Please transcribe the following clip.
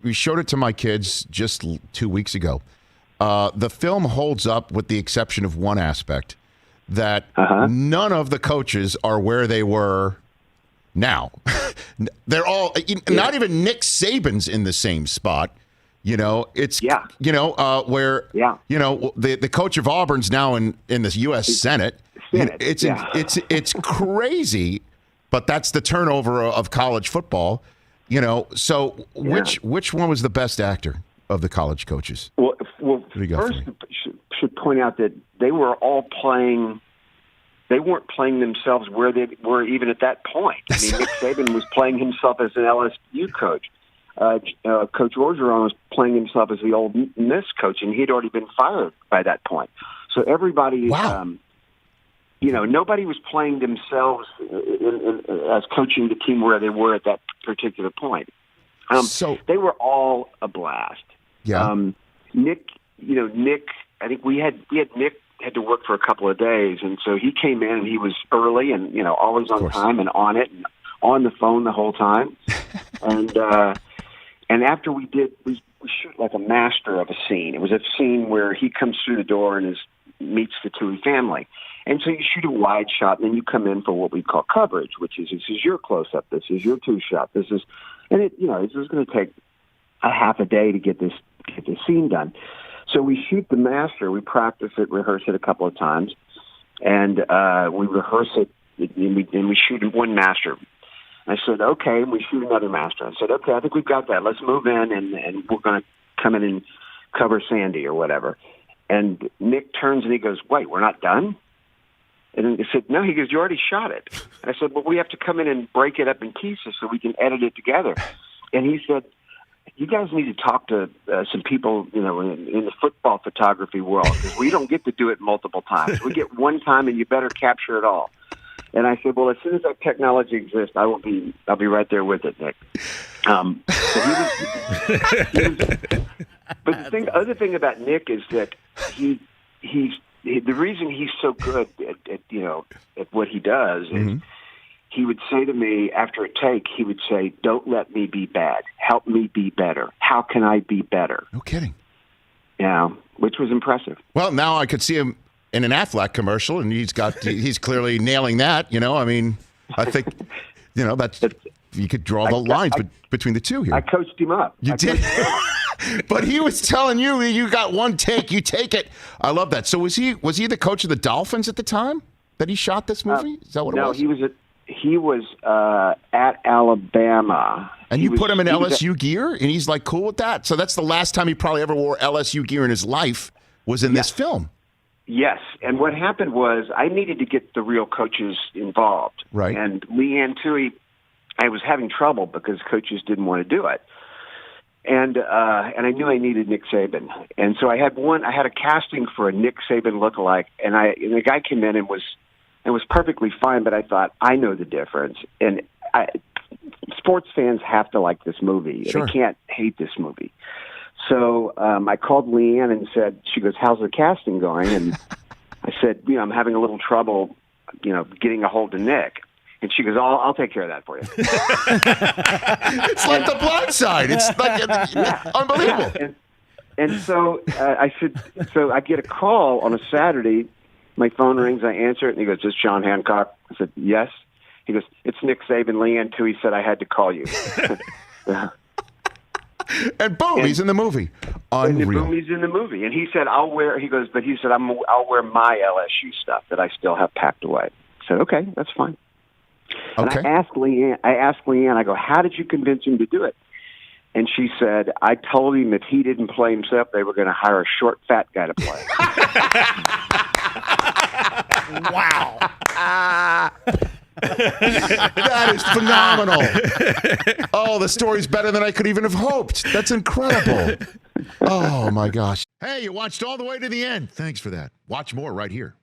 we showed it to my kids just 2 weeks ago. The film holds up with the exception of one aspect, that none of the coaches are where they were now. They're all, not even Nick Saban's in the same spot. It's, where, the coach of Auburn's now in the U.S. Senate. It's crazy, but that's the turnover of college football. So which one was the best actor of the college coaches? Well first, should point out that they were all playing. They weren't playing themselves where they were even at that point. I mean, Nick Saban was playing himself as an LSU coach. Coach Orgeron was playing himself as the Ole Miss coach, and he'd already been fired by that point. So everybody, nobody was playing themselves as coaching the team where they were at that particular point. So they were all a blast. Yeah. Nick, I think we had Nick had to work for a couple of days, and so he came in and he was early and always on time and on it and on the phone the whole time. And after we shoot like a master of a scene. It was a scene where he comes through the door and meets the Tui family. And so you shoot a wide shot, and then you come in for what we call coverage, which is, this is your close-up, this is your two-shot, it was going to take a half a day to get this scene done. So we shoot the master, we practice it, rehearse it a couple of times, and we rehearse it, and we shoot one master. I said, okay, and we shoot another master. I said, okay, I think we've got that. Let's move in, and we're going to come in and cover Sandy or whatever. And Nick turns and he goes, wait, we're not done? And he said, no. He goes, you already shot it. And I said, well, we have to come in and break it up in pieces so we can edit it together. And he said, you guys need to talk to some people, in the football photography world, because we don't get to do it multiple times. We get one time, and you better capture it all. And I said, well, as soon as that technology exists, I'll be right there with it, Nick. But the other thing about Nick is that he's the reason he's so good at what he does is he would say to me after a take, he would say, don't let me be bad. Help me be better. How can I be better? No kidding. Yeah, which was impressive. Well, now I could see him in an Aflac commercial, and he's clearly nailing that. I mean, I think, that's, you could draw the lines between the two here. I coached him up. You did? But he was telling you got one take, you take it. I love that. So was he the coach of the Dolphins at the time that he shot this movie? Is that what it was? No, he was at Alabama. And you put him in LSU gear, and he's like cool with that? So that's the last time he probably ever wore LSU gear in his life was in this film. Yes, and what happened was I needed to get the real coaches involved. Right. And Leanne Tui, I was having trouble because coaches didn't want to do it. And I knew I needed Nick Saban. And so I had a casting for a Nick Saban lookalike, and the guy came in and was perfectly fine, but I thought, I know the difference. And sports fans have to like this movie. Sure. They can't hate this movie. So I called Leanne and said, she goes, how's the casting going? And I said, I'm having a little trouble, getting a hold of Nick. And she goes, I'll take care of that for you. It's like The Blind Side. It's like unbelievable. And so I said, so I get a call on a Saturday. My phone rings. I answer it. And he goes, is this John Hancock? I said, yes. He goes, it's Nick Saban. Leanne Tui said I had to call you. And boom, he's in the movie. Unreal. And boom, he's in the movie. And he said, I'll wear my LSU stuff that I still have packed away. I said, okay, that's fine. Okay. And I asked Leanne, I go, how did you convince him to do it? And she said, I told him if he didn't play himself, they were going to hire a short, fat guy to play. Wow. That is phenomenal. Oh, the story's better than I could even have hoped. That's incredible. Oh, my gosh. Hey, you watched all the way to the end. Thanks for that. Watch more right here.